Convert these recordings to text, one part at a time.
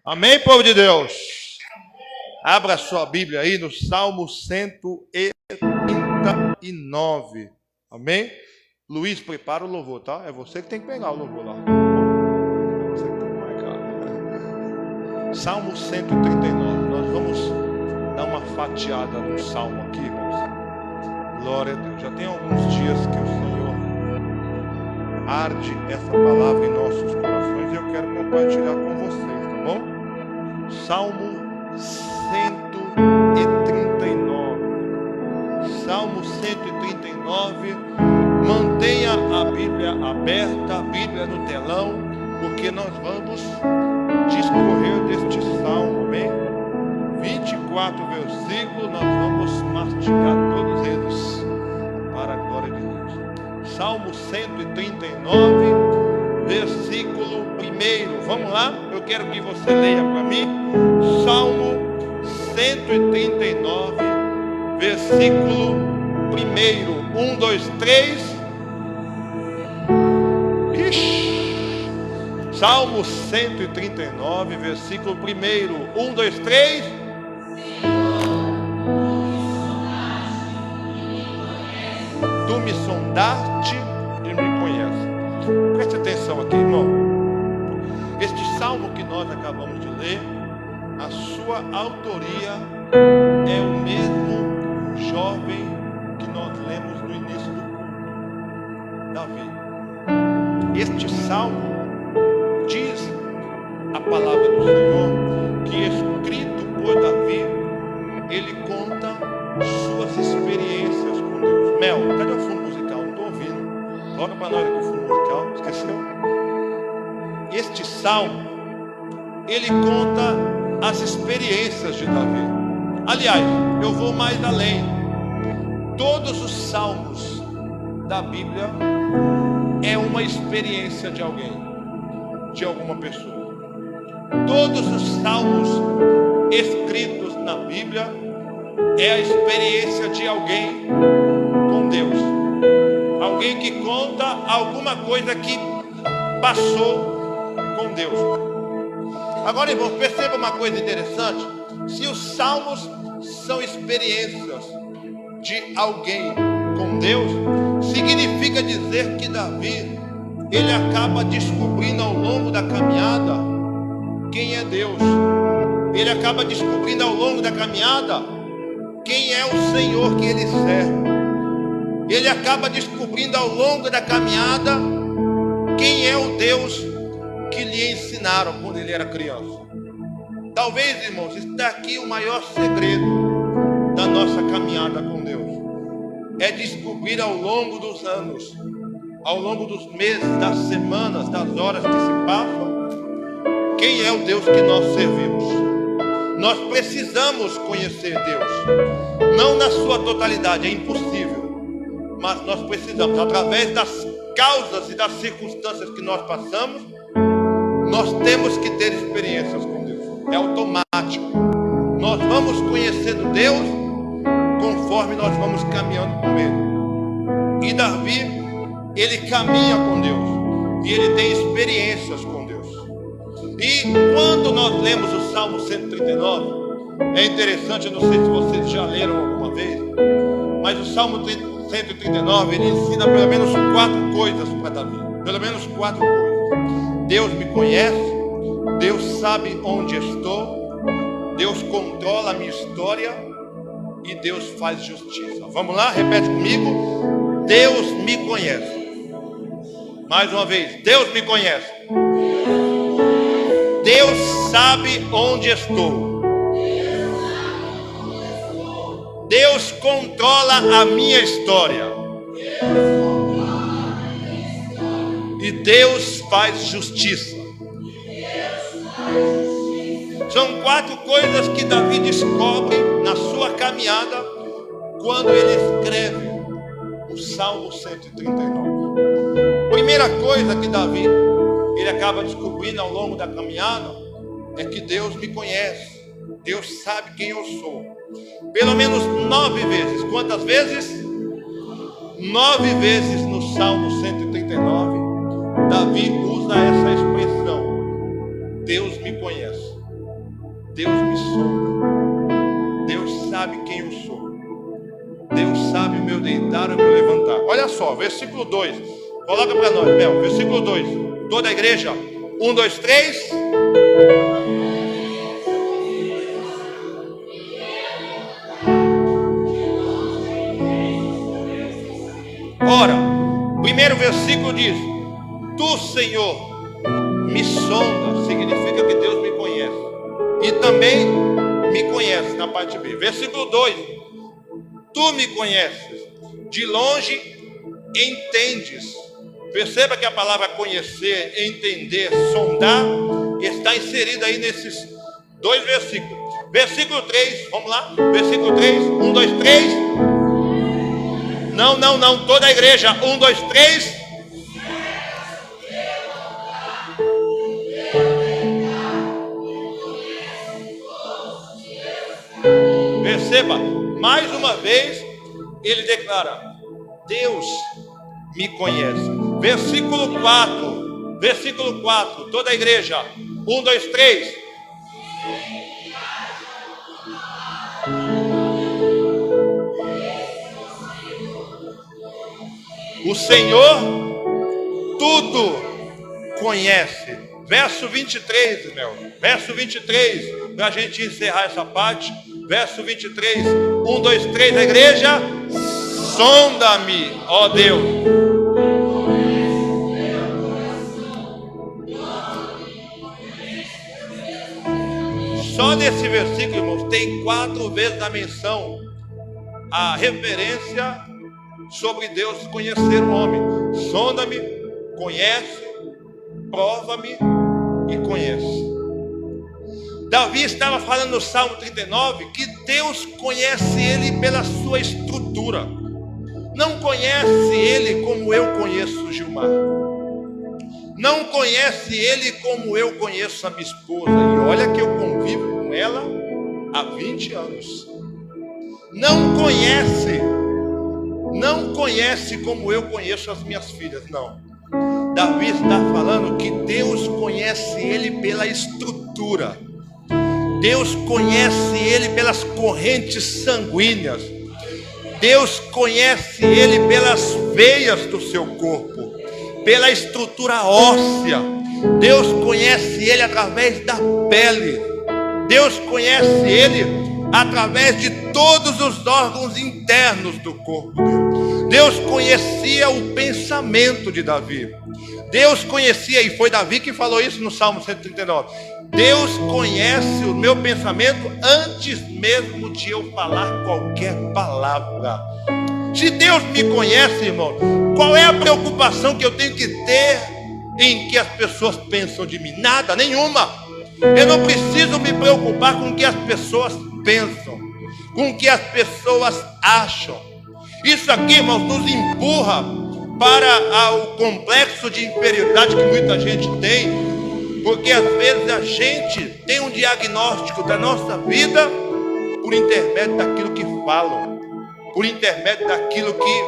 Amém, povo de Deus? Abra sua Bíblia aí no Salmo 139. Amém? Luiz, prepara o louvor, tá? É você que tem que pegar o louvor lá. É você que tem que marcar. Salmo 139. Nós vamos dar uma fatiada no salmo aqui, irmãos. Glória a Deus. Já tem alguns dias que o Senhor arde essa palavra em nossos corações e eu quero compartilhar com vocês, tá bom? Salmo 139. Salmo 139. Mantenha a Bíblia aberta, a Bíblia no telão, porque nós vamos discorrer deste salmo, amém? 24 versículos, nós vamos mastigar todos eles para a glória de Deus. Salmo 139, versículo 1. Vamos lá? Eu quero que você leia para mim. Salmo 139, versículo 1. 1, 2, 3. Salmo 139, versículo 1. 1, 2, 3. Tu me sondaste e me conheces. Preste atenção aqui, irmão. Este salmo que nós acabamos de ler, a sua autoria é o mesmo jovem que nós lemos no início do culto, Davi. Este salmo diz a palavra do Senhor que, escrito por Davi, ele conta suas experiências com Deus. Mel, cadê o fundo musical? Não estou ouvindo. Coloca para nós aqui o fundo musical. Esqueceu? Este salmo, ele conta as experiências de Davi. Aliás, eu vou mais além. Todos os salmos da Bíblia é uma experiência de alguém, de alguma pessoa. Todos os salmos escritos na Bíblia é a experiência de alguém com Deus. Alguém que conta alguma coisa que passou com Deus. Agora, irmãos, perceba uma coisa interessante. Se os salmos são experiências de alguém com Deus, significa dizer que Davi, ele acaba descobrindo ao longo da caminhada quem é Deus. Ele acaba descobrindo ao longo da caminhada quem é o Senhor que ele serve. Ele acaba descobrindo ao longo da caminhada quem é o Deus que lhe ensinaram quando ele era criança. Talvez, irmãos, está aqui o maior segredo da nossa caminhada com Deus. É descobrir ao longo dos anos, ao longo dos meses, das semanas, das horas que se passam, quem é o Deus que nós servimos. Nós precisamos conhecer Deus, não na sua totalidade, é impossível, mas nós precisamos, através das causas e das circunstâncias que nós passamos, nós temos que ter experiências com Deus. É automático. Nós vamos conhecendo Deus conforme nós vamos caminhando com Ele. E Davi, ele caminha com Deus e ele tem experiências com Deus. E quando nós lemos o Salmo 139, é interessante, eu não sei se vocês já leram alguma vez, mas o Salmo 139, ele ensina pelo menos 4 coisas para Davi. Pelo menos 4 coisas. Deus me conhece, Deus sabe onde estou, Deus controla a minha história e Deus faz justiça. Vamos lá, repete comigo. Deus me conhece. Mais uma vez, Deus me conhece. Deus sabe onde estou. Deus controla a minha história. E Deus faz justiça. São 4 coisas que Davi descobre na sua caminhada quando ele escreve o Salmo 139. Primeira coisa que Davi ele acaba descobrindo ao longo da caminhada é que Deus me conhece. Deus sabe quem eu sou. Pelo menos 9 vezes. Quantas vezes? 9 vezes no Salmo 139, Davi usa essa expressão: Deus me conhece. Deus me sonda. Deus sabe quem eu sou. Deus sabe o meu deitar e o meu levantar. Olha só, versículo 2. Coloca para nós, Mel. Versículo 2. Toda a igreja. 1, 2, 3. Ora, primeiro versículo diz: Tu, Senhor, me sonda. Significa que Deus me conhece. E também me conhece na parte B. Versículo 2: Tu me conheces. De longe entendes. Perceba que a palavra conhecer, entender, sondar está inserida aí nesses dois versículos. Versículo 3, vamos lá. Versículo 3, 1, 2, 3. Não, toda a igreja. 1, 2, 3. Perceba, mais uma vez, ele declara: Deus me conhece. Versículo 4, toda a igreja. 1, 2, 3. O Senhor tudo conhece. Verso 23, meu. Verso 23, para a gente encerrar essa parte. Verso 23, 1, 2, 3, a igreja. Sonda-me, ó Deus. Só nesse versículo, irmãos, tem 4 vezes a menção, a referência sobre Deus conhecer o homem. Sonda-me, conhece, prova-me e conhece. Davi estava falando no Salmo 39 que Deus conhece ele pela sua estrutura. Não conhece ele como eu conheço o Gilmar. Não conhece ele como eu conheço a minha esposa. E olha que eu convivo com ela há 20 anos. Não conhece como eu conheço as minhas filhas, não. Davi está falando que Deus conhece ele pela estrutura. Deus conhece ele pelas correntes sanguíneas. Deus conhece ele pelas veias do seu corpo, pela estrutura óssea. Deus conhece ele através da pele. Deus conhece ele através de todos os órgãos internos do corpo dele. Deus conhecia o pensamento de Davi. Deus conhecia, e foi Davi que falou isso no Salmo 139. Deus conhece o meu pensamento antes mesmo de eu falar qualquer palavra. Se Deus me conhece, irmão, qual é a preocupação que eu tenho que ter em que as pessoas pensam de mim? Nada, nenhuma. Eu não preciso me preocupar com o que as pessoas pensam, com o que as pessoas acham. Isso aqui, irmãos, nos empurra para o complexo de inferioridade que muita gente tem. Porque às vezes a gente tem um diagnóstico da nossa vida por intermédio daquilo que falam, por intermédio daquilo que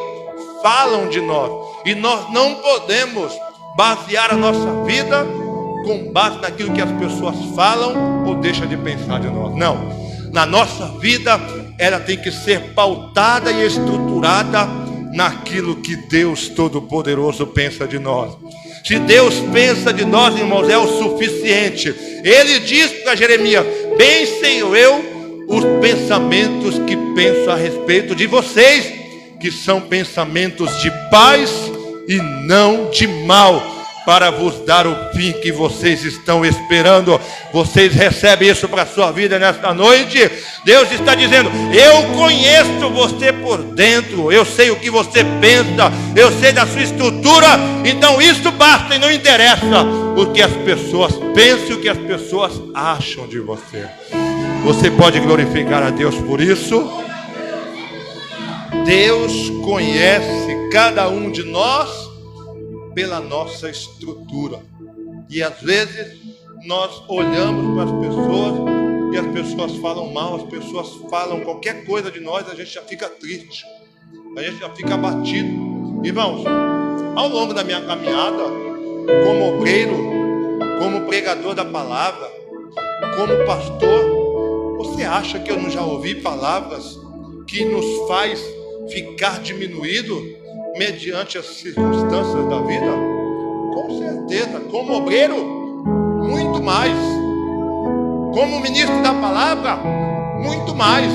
falam de nós. E nós não podemos basear a nossa vida com base naquilo que as pessoas falam ou deixam de pensar de nós. Não. Na nossa vida, ela tem que ser pautada e estruturada naquilo que Deus Todo-Poderoso pensa de nós. Se Deus pensa de nós, irmãos, é o suficiente. Ele diz para Jeremias: bem sei eu os pensamentos que penso a respeito de vocês, que são pensamentos de paz e não de mal, para vos dar o fim que vocês estão esperando. Vocês recebem isso para a sua vida nesta noite? Deus está dizendo: eu conheço você por dentro, eu sei o que você pensa, eu sei da sua estrutura. Então isso basta e não interessa o que as pessoas pensam e o que as pessoas acham de você. Você pode glorificar a Deus por isso? Deus conhece cada um de nós pela nossa estrutura. E às vezes nós olhamos para as pessoas e as pessoas falam mal, as pessoas falam qualquer coisa de nós, a gente já fica triste, a gente já fica abatido. Irmãos, ao longo da minha caminhada como obreiro, como pregador da palavra, como pastor, acha que eu não já ouvi palavras que nos faz ficar diminuído mediante as circunstâncias da vida? Com certeza. Como obreiro, muito mais. Como ministro da palavra, muito mais.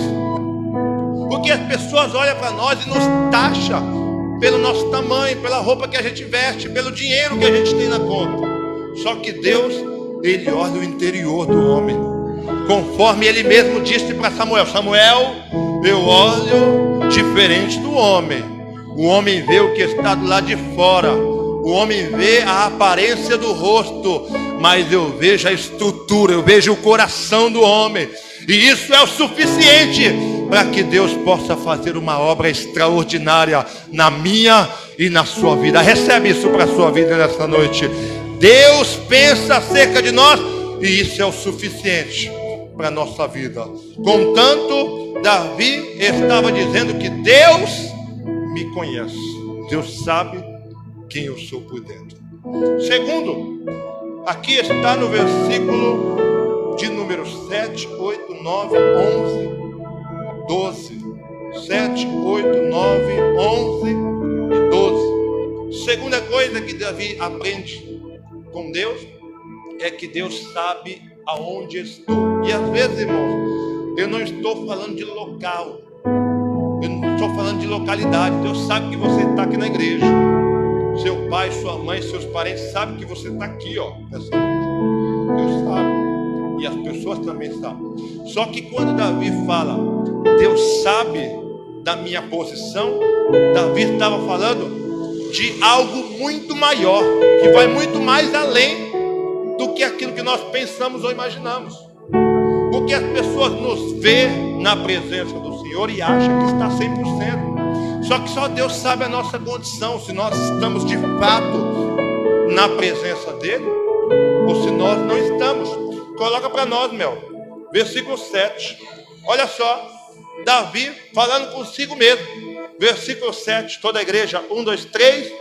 Porque as pessoas olham para nós e nos taxam pelo nosso tamanho, pela roupa que a gente veste, pelo dinheiro que a gente tem na conta. Só que Deus, Ele olha o interior do homem. Conforme Ele mesmo disse para Samuel: Samuel, eu olho diferente do homem. O homem vê o que está do lado de fora. O homem vê a aparência do rosto, mas eu vejo a estrutura, eu vejo o coração do homem. E isso é o suficiente para que Deus possa fazer uma obra extraordinária na minha e na sua vida. Recebe isso para a sua vida nessa noite. Deus pensa acerca de nós e isso é o suficiente para a nossa vida. Contanto, Davi estava dizendo que Deus me conhece. Deus sabe quem eu sou por dentro. Segundo, aqui está no versículo de número 7, 8, 9, 11, 12. 7, 8, 9, 11 e 12. Segunda coisa que Davi aprende com Deus é que Deus sabe aonde estou. E às vezes, irmãos, eu não estou falando de local, eu não estou falando de localidade. Deus sabe que você está aqui na igreja. Seu pai, sua mãe, seus parentes sabem que você está aqui, ó, nessa noite. Deus sabe. E as pessoas também sabem. Só que quando Davi fala, Deus sabe da minha posição, Davi estava falando de algo muito maior, que vai muito mais além do que aquilo que nós pensamos ou imaginamos. Porque as pessoas nos veem na presença do Senhor e acham que está 100%. Só que só Deus sabe a nossa condição, se nós estamos de fato na presença dEle, ou se nós não estamos. Coloca para nós, Mel, versículo 7. Olha só, Davi falando consigo mesmo. Versículo 7, toda a igreja, 1, 2, 3.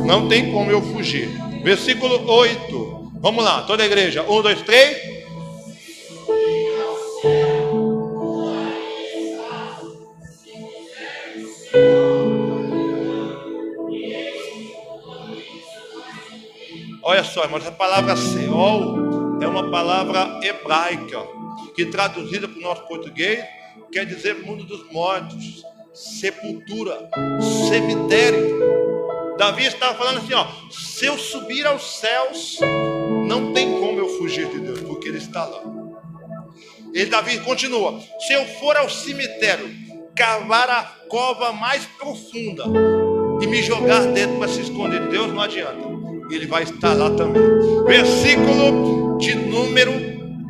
Não tem como eu fugir. Versículo 8. Vamos lá, toda a igreja. 1, 2, 3. Olha só, irmãos, a palavra Seol é uma palavra hebraica que traduzida para o nosso português quer dizer mundo dos mortos, sepultura, cemitério. Davi estava falando assim, ó, se eu subir aos céus, não tem como eu fugir de Deus, porque Ele está lá. E Davi continua, se eu for ao cemitério, cavar a cova mais profunda e me jogar dentro para se esconder de Deus, não adianta. Ele vai estar lá também. Versículo de número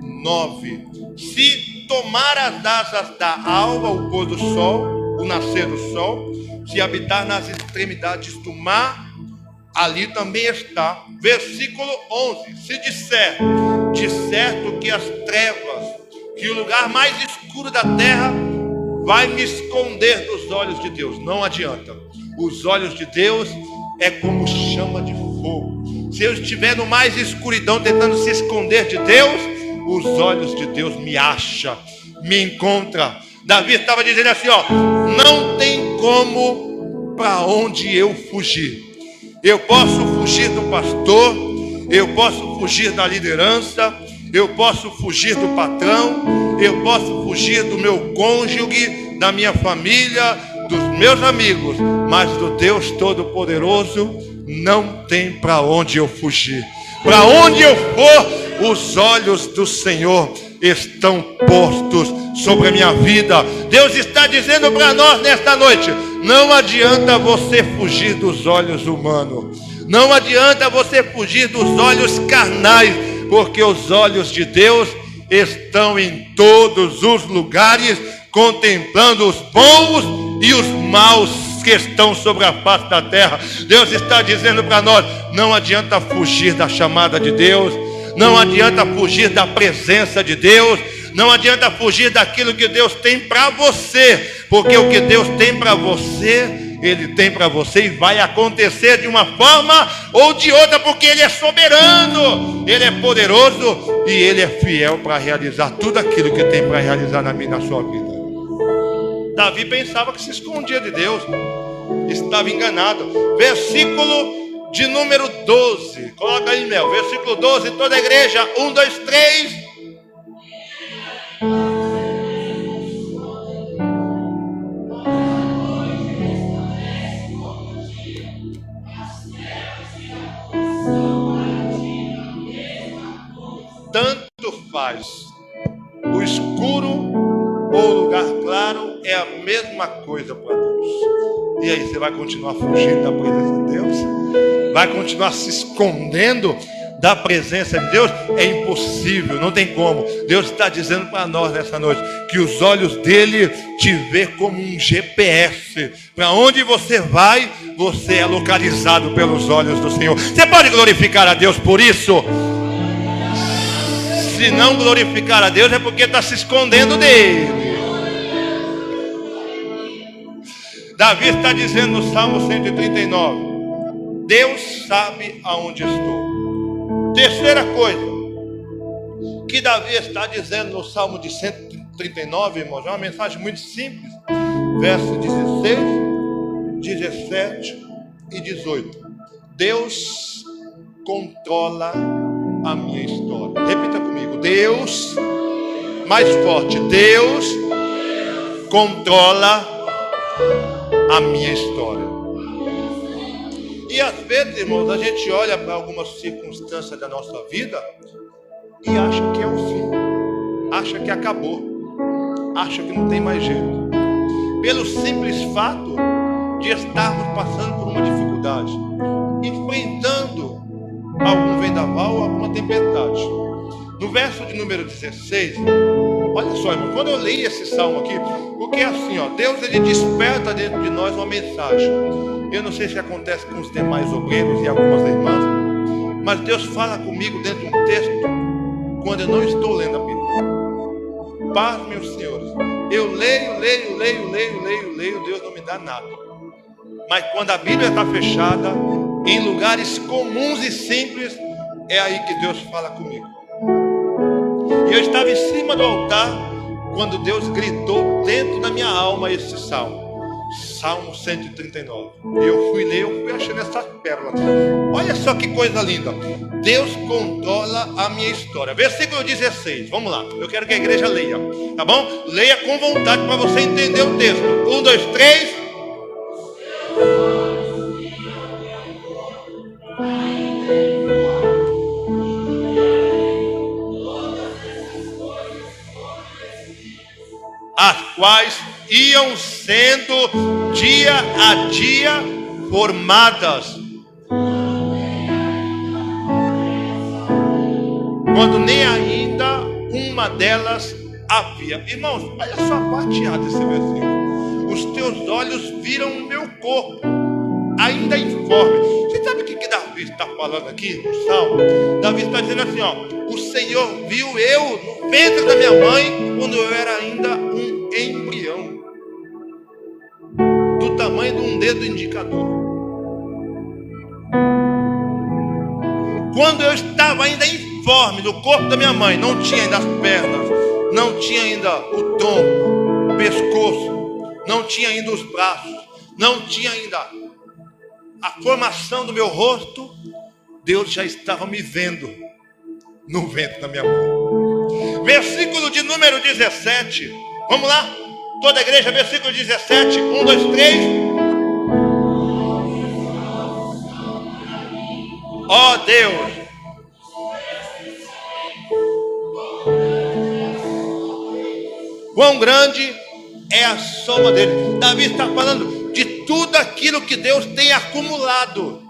9. Se tomar as asas da alva, o pôr do sol, o nascer do sol, se habitar nas extremidades do mar, ali também está. Versículo 11. Se disser, de certo que as trevas, que o lugar mais escuro da terra, vai me esconder dos olhos de Deus. Não adianta. Os olhos de Deus é como chama de fogo. Se eu estiver no mais escuridão tentando se esconder de Deus, os olhos de Deus me acham, me encontram. Davi estava dizendo assim, ó, não tem como para onde eu fugir. Eu posso fugir do pastor, eu posso fugir da liderança, eu posso fugir do patrão, eu posso fugir do meu cônjuge, da minha família, dos meus amigos, mas do Deus Todo-Poderoso não tem para onde eu fugir. Para onde eu for, os olhos do Senhor estão postos sobre a minha vida. Deus está dizendo para nós nesta noite, não adianta você fugir dos olhos humanos, não adianta você fugir dos olhos carnais, porque os olhos de Deus estão em todos os lugares, contemplando os bons e os maus que estão sobre a face da terra. Deus está dizendo para nós, não adianta fugir da chamada de Deus, não adianta fugir da presença de Deus, não adianta fugir daquilo que Deus tem para você, porque o que Deus tem para você Ele tem para você e vai acontecer de uma forma ou de outra, porque Ele é soberano, Ele é poderoso e Ele é fiel para realizar tudo aquilo que tem para realizar na minha, na sua vida. Davi pensava que se escondia de Deus, estava enganado. Versículo de número 12, coloca aí, Mel, versículo 12, toda a igreja, 1, 2, 3. Tanto faz o escuro ou o lugar claro, é a mesma coisa para Deus. E aí, você vai continuar fugindo da presença de Deus? Vai continuar se escondendo da presença de Deus? É impossível, não tem como. Deus está dizendo para nós nessa noite que os olhos dele te vê como um GPS. Para onde você vai, você é localizado pelos olhos do Senhor. Você pode glorificar a Deus por isso? Se não glorificar a Deus, é porque está se escondendo dele. Davi está dizendo no Salmo 139: Deus sabe aonde estou. Terceira coisa que Davi está dizendo no Salmo de 139, irmãos, é uma mensagem muito simples. Versos 16, 17 e 18. Deus controla a minha história. Repita comigo: Deus, mais forte, Deus controla a minha história. E às vezes, irmãos, a gente olha para algumas circunstâncias da nossa vida e acha que é o fim, acha que acabou, acha que não tem mais jeito, pelo simples fato de estarmos passando por uma dificuldade, enfrentando algum vendaval, alguma tempestade. No verso de número 16, olha só, irmão, quando eu leio esse salmo aqui, porque é assim, ó, Deus, ele desperta dentro de nós uma mensagem. Eu não sei se acontece com os demais obreiros e algumas irmãs, mas Deus fala comigo dentro de um texto quando eu não estou lendo a Bíblia. Paz, meus senhores, eu leio, Deus não me dá nada. Mas quando a Bíblia está fechada, em lugares comuns e simples, é aí que Deus fala comigo. E eu estava em cima do altar quando Deus gritou dentro da minha alma esse salmo, Salmo 139. E eu fui ler, eu fui achando essa pérola. Olha só que coisa linda. Deus controla a minha história. Versículo 16, vamos lá. Eu quero que a igreja leia, tá bom? Leia com vontade para você entender o texto. 1, 2, 3. As quais iam sendo dia a dia formadas, quando nem ainda uma delas havia. Irmãos, olha só a parte A desse versículo. Os teus olhos viram o meu corpo, ainda informe. Você sabe o que Davi está falando aqui no Salmo? Davi está dizendo assim, ó: o Senhor viu eu no ventre da minha mãe, quando eu era ainda um embrião, do tamanho de um dedo indicador. Quando eu estava ainda informe no corpo da minha mãe, não tinha ainda as pernas, não tinha ainda o tronco, o pescoço, não tinha ainda os braços, não tinha ainda a formação do meu rosto, Deus já estava me vendo no ventre da minha mãe. Versículo de número 17, vamos lá? Toda a igreja, versículo 17, 1, 2, 3. Ó Deus, quão grande é a soma dele. Davi está falando de tudo aquilo que Deus tem acumulado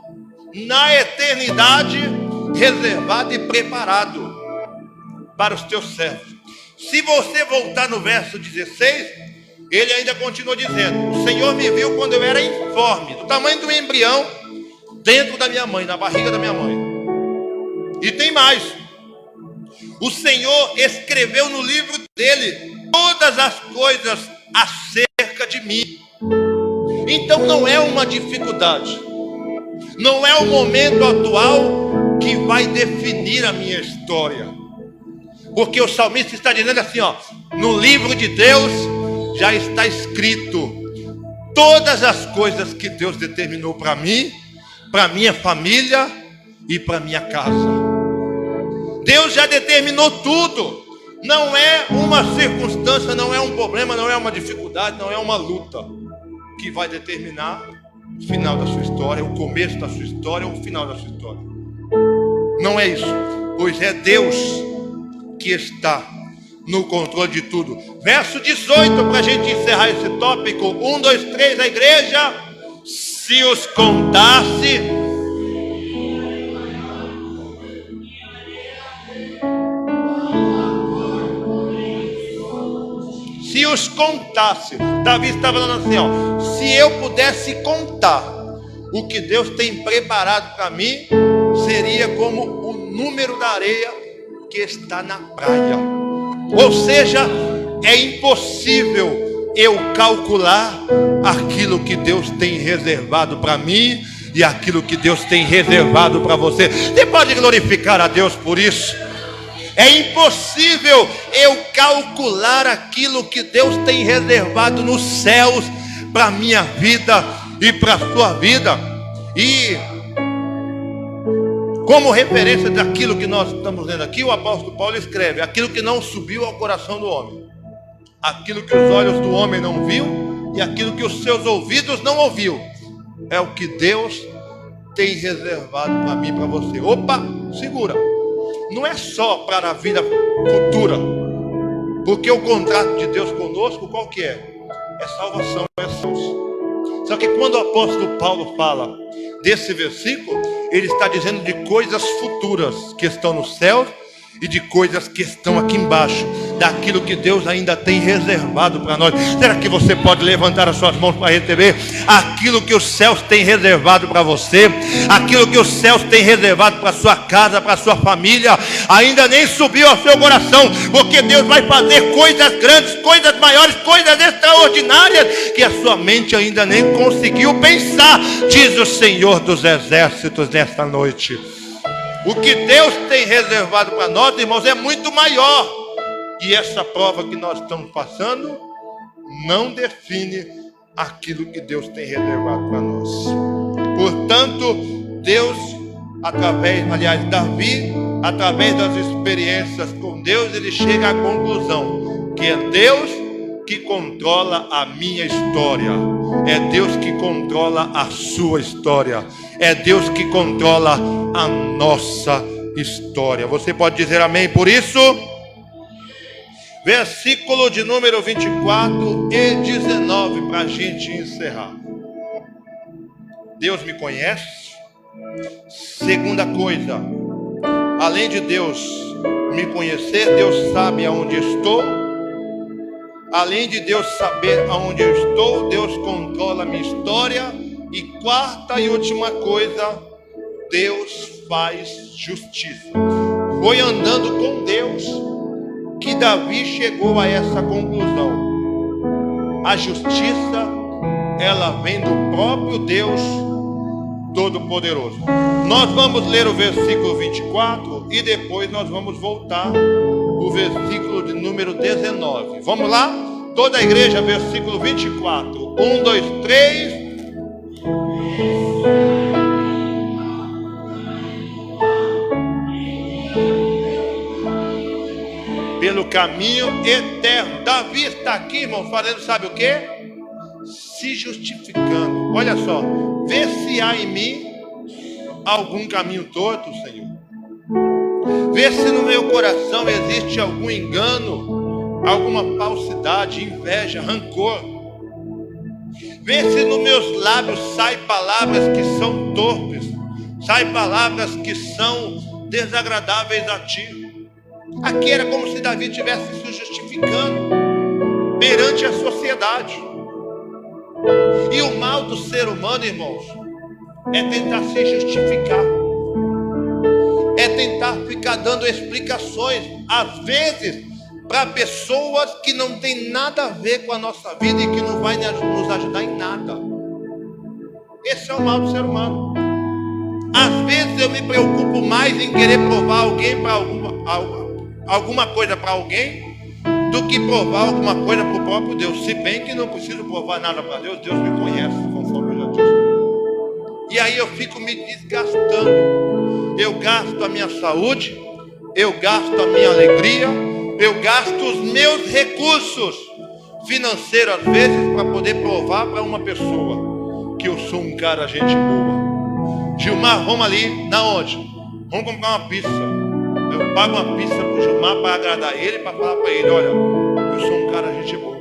na eternidade, reservado e preparado para os teus servos. Se você voltar no verso 16, ele ainda continua dizendo: o Senhor me viu quando eu era informe, do tamanho do embrião, dentro da minha mãe, na barriga da minha mãe. E tem mais: o Senhor escreveu no livro dele todas as coisas acerca de mim. Então não é uma dificuldade, não é o momento atual que vai definir a minha história. Porque o salmista está dizendo assim, ó, no livro de Deus já está escrito todas as coisas que Deus determinou para mim, para minha família e para minha casa. Deus já determinou tudo. Não é uma circunstância, não é um problema, não é uma dificuldade, não é uma luta que vai determinar o final da sua história, o começo da sua história, o final da sua história. Não é isso, pois é Deus que está no controle de tudo. Verso 18, para a gente encerrar esse tópico. 1, 2, 3, a igreja. Se os contasse, se os contasse, Davi estava falando assim, ó, se eu pudesse contar o que Deus tem preparado para mim, seria como o número da areia que está na praia. Ou seja, é impossível eu calcular aquilo que Deus tem reservado para mim e aquilo que Deus tem reservado para você. Você pode glorificar a Deus por isso? É impossível eu calcular aquilo que Deus tem reservado nos céus para a minha vida e para a sua vida. E como referência daquilo que nós estamos lendo aqui, o apóstolo Paulo escreve: aquilo que não subiu ao coração do homem, aquilo que os olhos do homem não viu e aquilo que os seus ouvidos não ouviu, é o que Deus tem reservado para mim e para você. Opa, segura. Não é só para a vida futura, porque o contrato de Deus conosco, qual que é? É salvação, é salvação. Só que quando o apóstolo Paulo fala desse versículo, ele está dizendo de coisas futuras que estão no céu e de coisas que estão aqui embaixo, daquilo que Deus ainda tem reservado para nós. Será que você pode levantar as suas mãos para receber aquilo que os céus têm reservado para você, aquilo que os céus têm reservado para a sua casa, para a sua família? Ainda nem subiu ao seu coração, porque Deus vai fazer coisas grandes, coisas maiores, coisas extraordinárias que a sua mente ainda nem conseguiu pensar, diz o Senhor dos Exércitos nesta noite. O que Deus tem reservado para nós, irmãos, é muito maior. E essa prova que nós estamos passando não define aquilo que Deus tem reservado para nós. Portanto, Deus, Davi, através das experiências com Deus, ele chega à conclusão que é Deus que controla a minha história, é Deus que controla a sua história, é Deus que controla a nossa história. Você pode dizer amém por isso? Versículo de número 24 e 19 para a gente encerrar. Deus me conhece. Segunda coisa, além de Deus me conhecer, Deus sabe aonde estou. Além de Deus saber aonde eu estou, Deus controla a minha história. E quarta e última coisa, Deus faz justiça. Foi andando com Deus que Davi chegou a essa conclusão. A justiça, ela vem do próprio Deus Todo-Poderoso. Nós vamos ler o versículo 24 e depois nós vamos voltar o versículo de número 19. Vamos lá? Toda a igreja, versículo 24. 1, 2, 3. Pelo caminho eterno. Davi está aqui, irmão, fazendo sabe o que? Se justificando. Olha só, vê se há em mim algum caminho torto, Senhor. Vê se no meu coração existe algum engano, alguma falsidade, inveja, rancor. Vê se nos meus lábios saem palavras que são torpes, saem palavras que são desagradáveis a Ti. Aqui era como se Davi estivesse se justificando perante a sociedade. E o mal do ser humano, irmãos, é tentar se justificar, é tentar ficar dando explicações, às vezes, para pessoas que não tem nada a ver com a nossa vida e que não vai nos ajudar em nada. Esse é o mal do ser humano. Às vezes eu me preocupo mais em querer provar alguém para alguma coisa para alguém do que provar alguma coisa para o próprio Deus. Se bem que não preciso provar nada para Deus, Deus me conhece, conforme eu já disse. E aí eu fico me desgastando. Eu gasto a minha saúde, eu gasto a minha alegria, eu gasto os meus recursos financeiros às vezes para poder provar para uma pessoa que eu sou um cara gente boa. Gilmar, vamos ali, na onde? Vamos comprar uma pizza. Eu pago uma pizza pro Gilmar para agradar ele, para falar para ele, olha, eu sou um cara gente boa.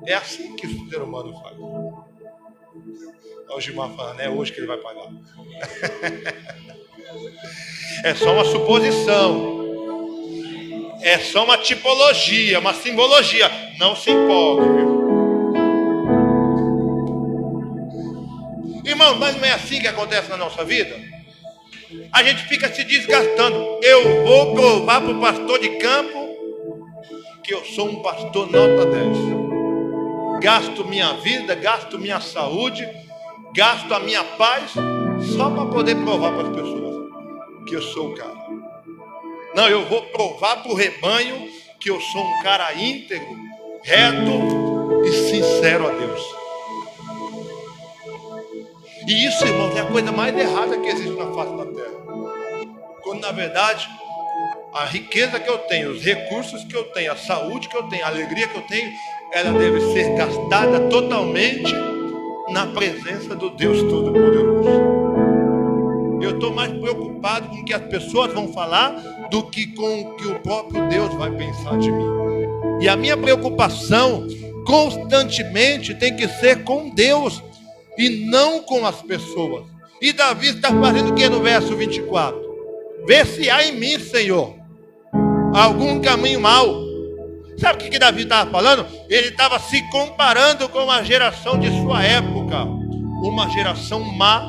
É assim que o ser humano faz. Olha o Gilmar falando, é hoje que ele vai pagar. É só uma suposição. É só uma tipologia, uma simbologia. Não se empolgue, viu? Irmão, mas não é assim que acontece na nossa vida? A gente fica se desgastando. Eu vou provar para o pastor de campo que eu sou um pastor nota 10. Gasto minha vida, gasto minha saúde, gasto a minha paz só para poder provar para as pessoas que eu sou o cara. Não, eu vou provar para o rebanho que eu sou um cara íntegro, reto e sincero a Deus. E isso, irmãos, é a coisa mais errada que existe na face da terra. Quando, na verdade, a riqueza que eu tenho, os recursos que eu tenho, a saúde que eu tenho, a alegria que eu tenho, ela deve ser gastada totalmente na presença do Deus Todo-Poderoso. Eu estou mais preocupado com o que as pessoas vão falar do que com o que o próprio Deus vai pensar de mim. E a minha preocupação constantemente tem que ser com Deus e não com as pessoas. E Davi está fazendo o que no verso 24? Vê se há em mim, Senhor, algum caminho mau. Sabe o que Davi estava falando? Ele estava se comparando com a geração de sua época. Uma geração má,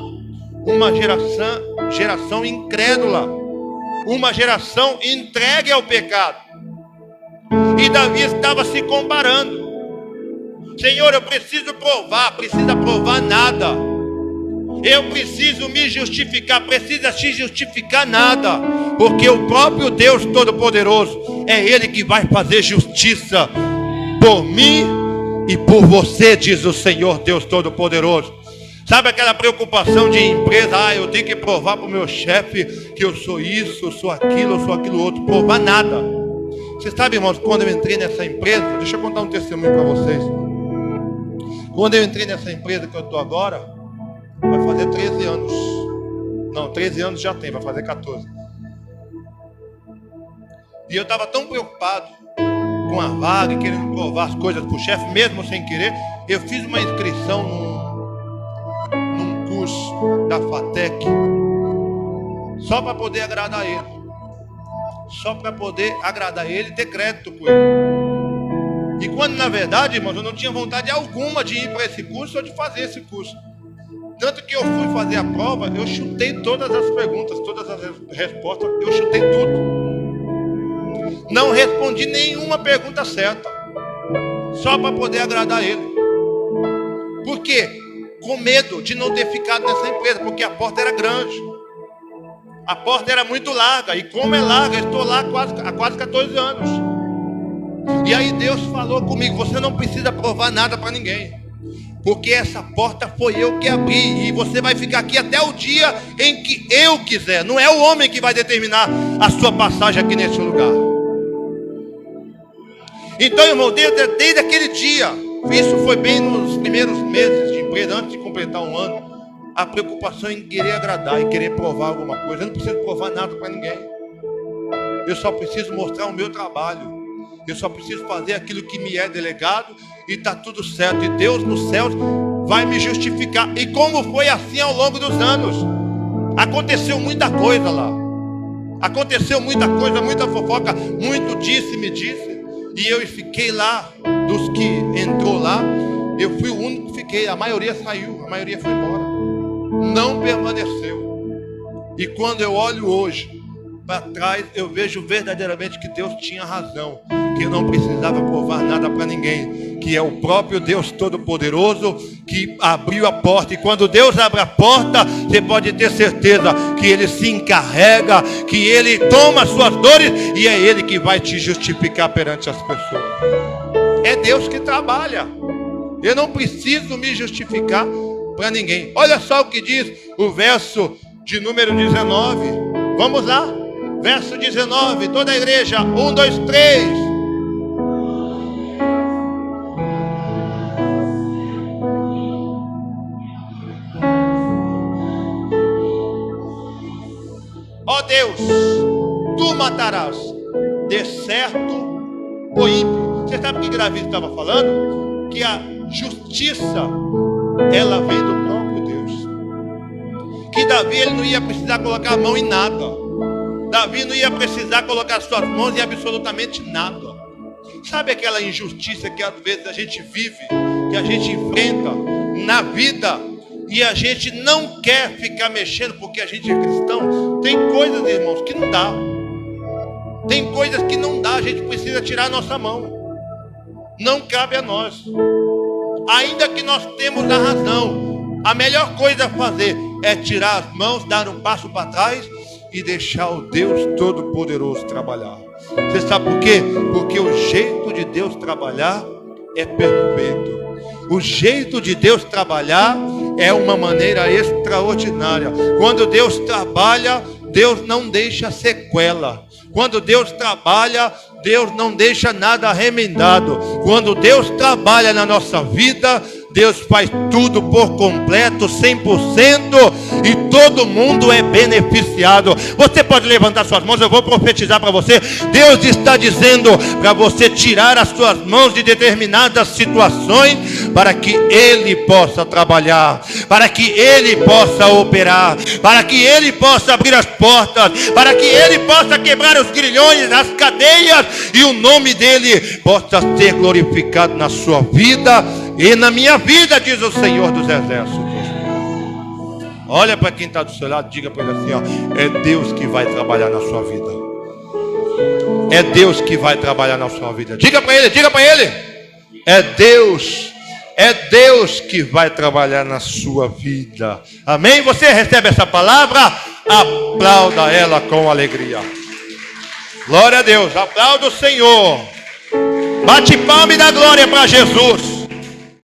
uma geração incrédula, uma geração entregue ao pecado. E Davi estava se comparando. Senhor, eu preciso provar, precisa provar nada. Eu preciso me justificar, precisa se justificar nada. Porque o próprio Deus Todo-Poderoso é Ele que vai fazer justiça por mim e por você, diz o Senhor Deus Todo-Poderoso. Sabe aquela preocupação de empresa? Eu tenho que provar para o meu chefe que eu sou isso, eu sou aquilo outro. Provar nada. Você sabe, irmãos, quando eu entrei nessa empresa, deixa eu contar um testemunho para vocês. Quando eu entrei nessa empresa que eu estou agora, vai fazer 13 anos. Não, 13 anos já tem, vai fazer 14. E eu estava tão preocupado com a vaga, querendo provar as coisas para o chefe, mesmo sem querer. Eu fiz uma inscrição num curso da FATEC, só para poder agradar ele. Só para poder agradar ele e ter crédito por ele. E quando, na verdade, irmãos, eu não tinha vontade alguma de ir para esse curso ou de fazer esse curso. Tanto que eu fui fazer a prova, eu chutei todas as perguntas, todas as respostas, eu chutei tudo. Não respondi nenhuma pergunta certa. Só para poder agradar ele. Por quê? Com medo de não ter ficado nessa empresa, porque a porta era grande. A porta era muito larga, e como é larga, eu estou lá há quase 14 anos. E aí Deus falou comigo, você não precisa provar nada para ninguém, porque essa porta foi eu que abri, e você vai ficar aqui até o dia em que eu quiser. Não é o homem que vai determinar a sua passagem aqui nesse lugar. Então, irmão, desde aquele dia, isso foi bem nos primeiros meses de empresa, antes de completar um ano, a preocupação em querer agradar, em querer provar alguma coisa. Eu não preciso provar nada para ninguém. Eu só preciso mostrar o meu trabalho. Eu só preciso fazer aquilo que me é delegado e está tudo certo. E Deus nos céus vai me justificar. E como foi assim ao longo dos anos? Aconteceu muita coisa lá. Aconteceu muita coisa, muita fofoca, muito disse-me disse. E eu fiquei lá, dos que entrou lá, eu fui o único que fiquei. A maioria saiu, a maioria foi embora. Não permaneceu. E quando eu olho hoje para trás, eu vejo verdadeiramente que Deus tinha razão, que eu não precisava provar nada para ninguém, que é o próprio Deus Todo-Poderoso que abriu a porta. E quando Deus abre a porta, você pode ter certeza que Ele se encarrega, que Ele toma as suas dores e é Ele que vai te justificar perante as pessoas. É Deus que trabalha. Eu não preciso me justificar para ninguém. Olha só o que diz o verso de número 19. Vamos lá. Verso 19. Toda a igreja. 1, 2, 3. Ó Deus, tu matarás de certo o ímpio. Você sabe o que Davi estava falando? Que a justiça, ela vem do próprio Deus. Que Davi, ele não ia precisar colocar a mão em nada. Davi não ia precisar colocar suas mãos em absolutamente nada. Sabe aquela injustiça que às vezes a gente vive, que a gente enfrenta na vida, e a gente não quer ficar mexendo porque a gente é cristão? Tem coisas, irmãos, que não dá. Tem coisas que não dá, a gente precisa tirar a nossa mão. Não cabe a nós. Ainda que nós temos a razão, a melhor coisa a fazer é tirar as mãos, dar um passo para trás e deixar o Deus Todo-Poderoso trabalhar. Você sabe por quê? Porque o jeito de Deus trabalhar é perfeito. O jeito de Deus trabalhar é uma maneira extraordinária. Quando Deus trabalha, Deus não deixa sequela. Quando Deus trabalha, Deus não deixa nada remendado. Quando Deus trabalha na nossa vida, Deus faz tudo por completo, 100%, e todo mundo é beneficiado. Você pode levantar suas mãos, eu vou profetizar para você. Deus está dizendo para você tirar as suas mãos de determinadas situações, para que Ele possa trabalhar, para que Ele possa operar, para que Ele possa abrir as portas, para que Ele possa quebrar os grilhões, as cadeias, e o nome dEle possa ser glorificado na sua vida e na minha vida, diz o Senhor dos Exércitos. Olha para quem está do seu lado, diga para ele assim, ó, é Deus que vai trabalhar na sua vida. É Deus que vai trabalhar na sua vida. Diga para ele. É Deus que vai trabalhar na sua vida. Amém? Você recebe essa palavra? Aplauda ela com alegria. Glória a Deus, aplauda o Senhor. Bate palma e dá glória para Jesus.